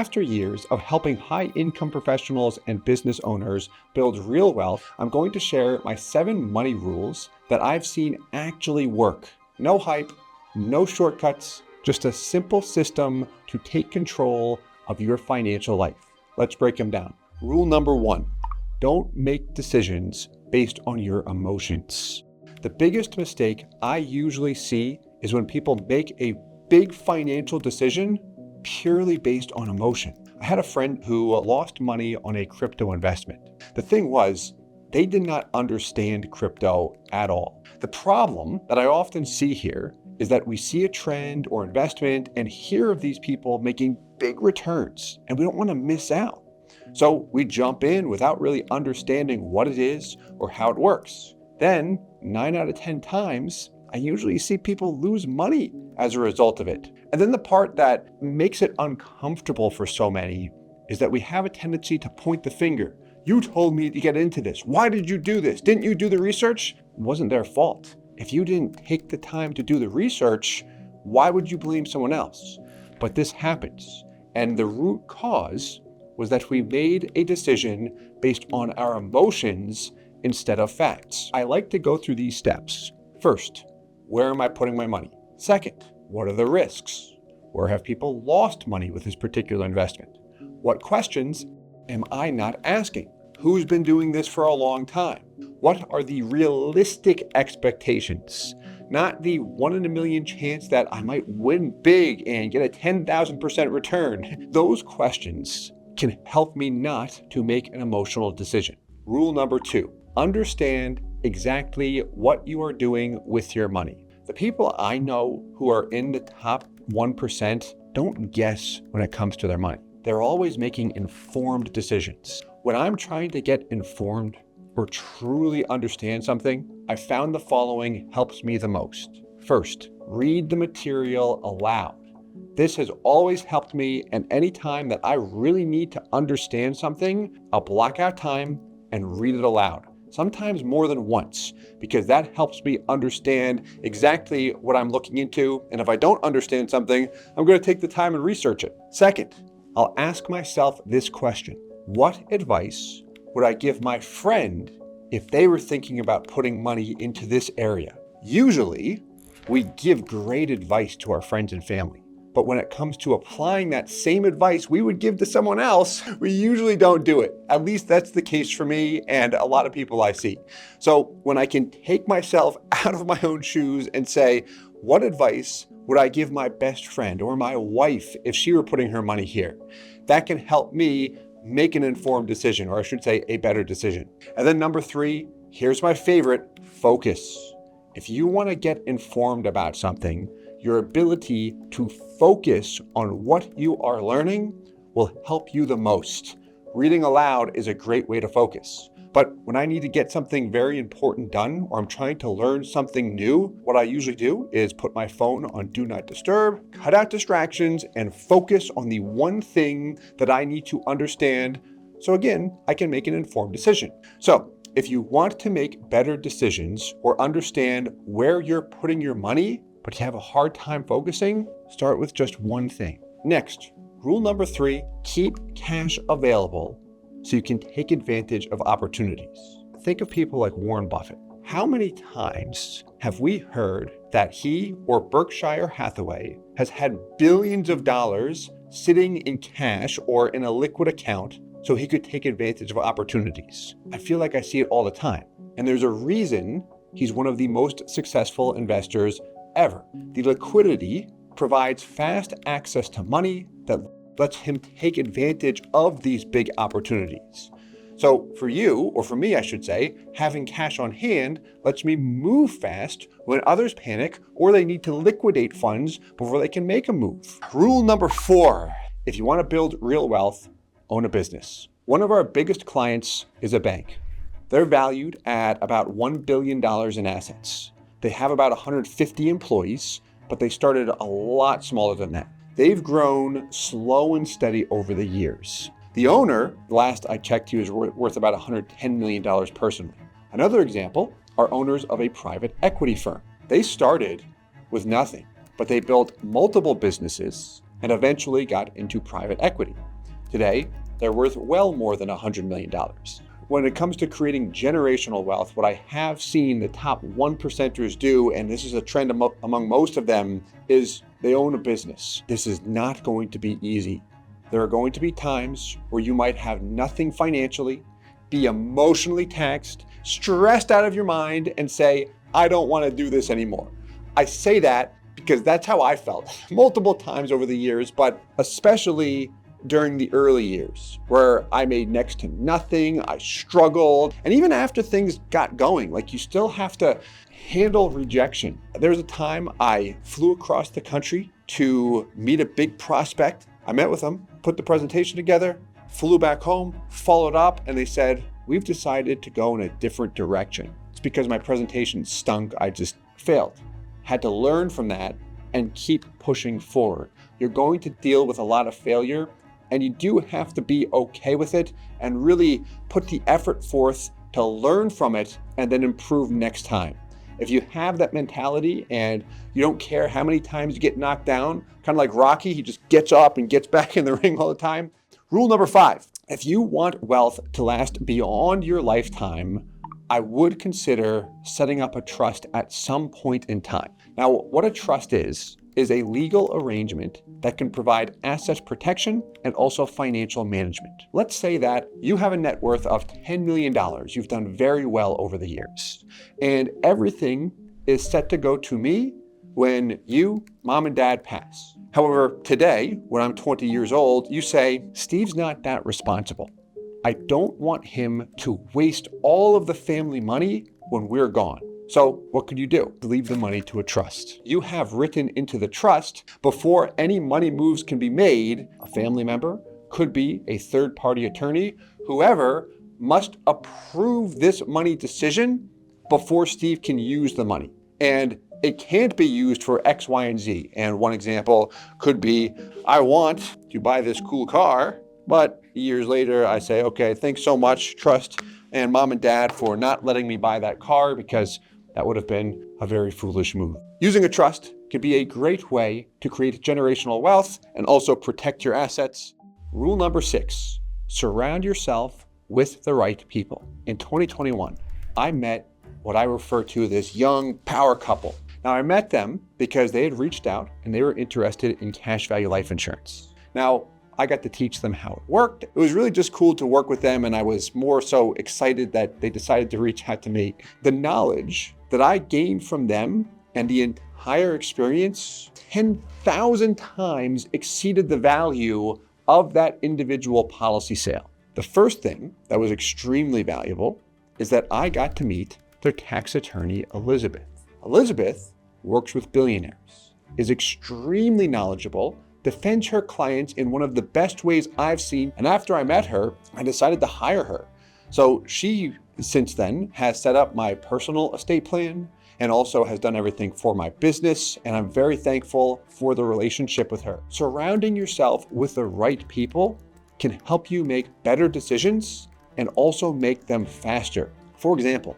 After years of helping high-income professionals and business owners build real wealth, I'm going to share my 7 money rules that I've seen actually work. No hype, no shortcuts, just a simple system to take control of your financial life. Let's break them down. Rule number 1, don't make decisions based on your emotions. The biggest mistake I usually see is when people make a big financial decision purely based on emotion. I had a friend who lost money on a crypto investment. The thing was, they did not understand crypto at all. The problem that I often see here is that we see a trend or investment and hear of these people making big returns, and we don't want to miss out. So we jump in without really understanding what it is or how it works. Then 9 out of 10 times, I usually see people lose money as a result of it. And then the part that makes it uncomfortable for so many is that we have a tendency to point the finger. You told me to get into this. Why did you do this? Didn't you do the research? It wasn't their fault. If you didn't take the time to do the research, why would you blame someone else? But this happens. And the root cause was that we made a decision based on our emotions instead of facts. I like to go through these steps. First, where am I putting my money? Second, what are the risks? Where have people lost money with this particular investment? What questions am I not asking? Who's been doing this for a long time? What are the realistic expectations? Not the 1 in a million chance that I might win big and get a 10,000% return. Those questions can help me not to make an emotional decision. Rule number 2, understand exactly what you are doing with your money. The people I know who are in the top 1% don't guess when it comes to their money. They're always making informed decisions. When I'm trying to get informed or truly understand something, I found the following helps me the most. First, read the material aloud. This has always helped me, and any time that I really need to understand something, I'll block out time and read it aloud. Sometimes more than once, because that helps me understand exactly what I'm looking into. And if I don't understand something, I'm going to take the time and research it. Second, I'll ask myself this question. What advice would I give my friend if they were thinking about putting money into this area? Usually, we give great advice to our friends and family. But when it comes to applying that same advice we would give to someone else, we usually don't do it. At least that's the case for me and a lot of people I see. So when I can take myself out of my own shoes and say, what advice would I give my best friend or my wife if she were putting her money here? That can help me make an informed decision, or I should say a better decision. And then number 3, here's my favorite, focus. If you want to get informed about something, your ability to focus on what you are learning will help you the most. Reading aloud is a great way to focus. But when I need to get something very important done, or I'm trying to learn something new, what I usually do is put my phone on Do Not Disturb, cut out distractions, and focus on the one thing that I need to understand. So again, I can make an informed decision. So if you want to make better decisions or understand where you're putting your money, but you have a hard time focusing, start with just one thing. Next, rule number 3, keep cash available so you can take advantage of opportunities. Think of people like Warren Buffett. How many times have we heard that he or Berkshire Hathaway has had billions of dollars sitting in cash or in a liquid account so he could take advantage of opportunities? I feel like I see it all the time. And there's a reason he's one of the most successful investors ever. The liquidity provides fast access to money that lets him take advantage of these big opportunities. So for you, or for me, I should say, having cash on hand lets me move fast when others panic or they need to liquidate funds before they can make a move. Rule number 4, if you want to build real wealth, own a business. One of our biggest clients is a bank. They're valued at about $1 billion in assets. They have about 150 employees, but they started a lot smaller than that. They've grown slow and steady over the years. The owner, last I checked, he was worth about $110 million personally. Another example are owners of a private equity firm. They started with nothing, but they built multiple businesses and eventually got into private equity. Today, they're worth well more than $100 million. When it comes to creating generational wealth, what I have seen the top 1%ers do, and this is a trend among most of them, is they own a business. This is not going to be easy. There are going to be times where you might have nothing financially, be emotionally taxed, stressed out of your mind, and say, I don't want to do this anymore. I say that because that's how I felt multiple times over the years, but especially during the early years where I made next to nothing, I struggled. And even after things got going, like you still have to handle rejection. There was a time I flew across the country to meet a big prospect. I met with them, put the presentation together, flew back home, followed up, and they said, we've decided to go in a different direction. It's because my presentation stunk. I just failed. Had to learn from that and keep pushing forward. You're going to deal with a lot of failure, and you do have to be okay with it and really put the effort forth to learn from it and then improve next time. If you have that mentality and you don't care how many times you get knocked down, kind of like Rocky, he just gets up and gets back in the ring all the time. Rule number 5, if you want wealth to last beyond your lifetime, I would consider setting up a trust at some point in time. Now, what a trust is a legal arrangement that can provide asset protection and also financial management. Let's say that you have a net worth of $10 million. You've done very well over the years, and everything is set to go to me when you, mom and dad, pass. However, today, when I'm 20 years old, you say, Steve's not that responsible. I don't want him to waste all of the family money when we're gone. So what could you do? Leave the money to a trust. You have written into the trust before any money moves can be made, a family member, could be a third-party attorney, whoever must approve this money decision before Steve can use the money. And it can't be used for X, Y, and Z. And one example could be, I want to buy this cool car, but years later I say, okay, thanks so much, trust, and mom and dad for not letting me buy that car because that would have been a very foolish move. Using a trust can be a great way to create generational wealth and also protect your assets. Rule number 6, surround yourself with the right people. In 2021, I met what I refer to as this young power couple. Now, I met them because they had reached out and they were interested in cash value life insurance. Now, I got to teach them how it worked. It was really just cool to work with them, and I was more so excited that they decided to reach out to me. The knowledge that I gained from them and the entire experience 10,000 times exceeded the value of that individual policy sale. The first thing that was extremely valuable is that I got to meet their tax attorney, Elizabeth. Elizabeth works with billionaires, is extremely knowledgeable, defends her clients in one of the best ways I've seen. And after I met her, I decided to hire her. So she, since then, has set up my personal estate plan and also has done everything for my business. And I'm very thankful for the relationship with her. Surrounding yourself with the right people can help you make better decisions and also make them faster. For example,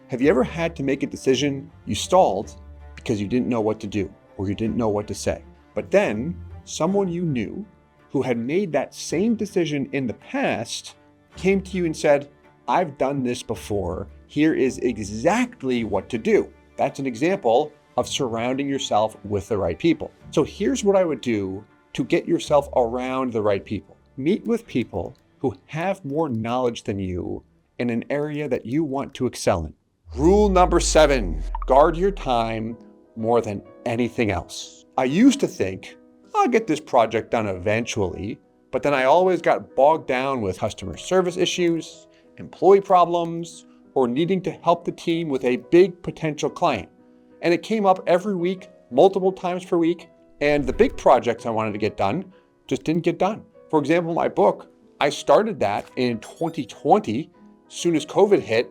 have you ever had to make a decision you stalled because you didn't know what to do or you didn't know what to say? But then someone you knew who had made that same decision in the past came to you and said, I've done this before. Here is exactly what to do. That's an example of surrounding yourself with the right people. So here's what I would do to get yourself around the right people. Meet with people who have more knowledge than you in an area that you want to excel in. Rule number 7, guard your time more than anything else. I used to think, I'll get this project done eventually, but then I always got bogged down with customer service issues, employee problems, or needing to help the team with a big potential client. And it came up every week, multiple times per week, and the big projects I wanted to get done just didn't get done. For example, my book, I started that in 2020, as soon as COVID hit,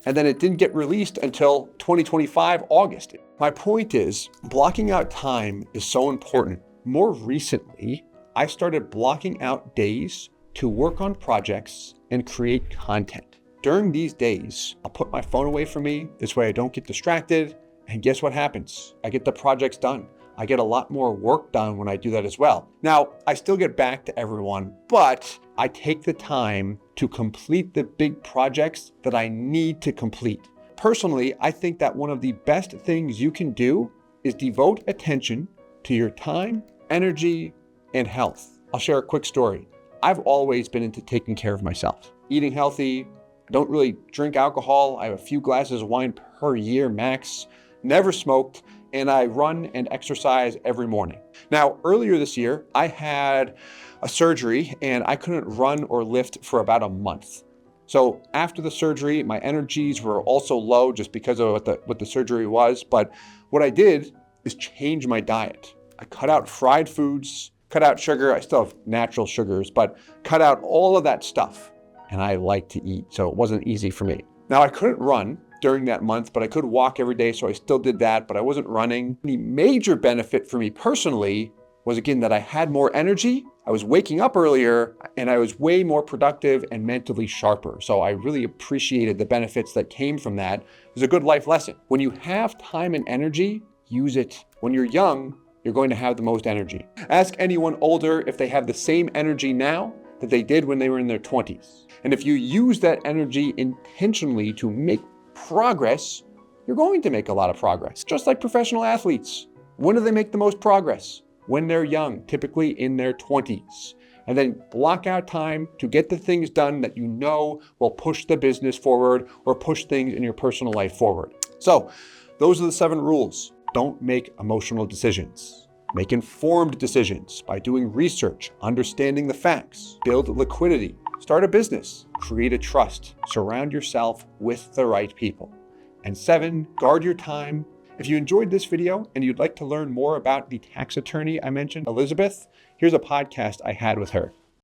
and then it didn't get released until 2025, August. My point is, blocking out time is so important. More recently, I started blocking out days to work on projects and create content. During these days, I'll put my phone away from me. This way I don't get distracted. And guess what happens? I get the projects done. I get a lot more work done when I do that as well. Now, I still get back to everyone, but I take the time to complete the big projects that I need to complete. Personally, I think that one of the best things you can do is devote attention to your time, energy, and health. I'll share a quick story. I've always been into taking care of myself, eating healthy, don't really drink alcohol. I have a few glasses of wine per year max, never smoked, and I run and exercise every morning. Now, earlier this year, I had a surgery and I couldn't run or lift for about a month. So after the surgery, my energies were also low just because of what the surgery was. But what I did is change my diet. I cut out fried foods, cut out sugar. I still have natural sugars, but cut out all of that stuff. And I like to eat, so it wasn't easy for me. Now, I couldn't run during that month, but I could walk every day, so I still did that, but I wasn't running. The major benefit for me personally was, again, that I had more energy, I was waking up earlier, and I was way more productive and mentally sharper. So I really appreciated the benefits that came from that. It was a good life lesson. When you have time and energy, use it. When you're young, you're going to have the most energy. Ask anyone older if they have the same energy now that they did when they were in their 20s. And if you use that energy intentionally to make progress, you're going to make a lot of progress. Just like professional athletes. When do they make the most progress? When they're young, typically in their 20s. And then block out time to get the things done that you know will push the business forward or push things in your personal life forward. So those are the 7 rules. Don't make emotional decisions. Make informed decisions by doing research, understanding the facts, build liquidity, start a business, create a trust, surround yourself with the right people. And 7, guard your time. If you enjoyed this video and you'd like to learn more about the tax attorney I mentioned, Elizabeth, here's a podcast I had with her.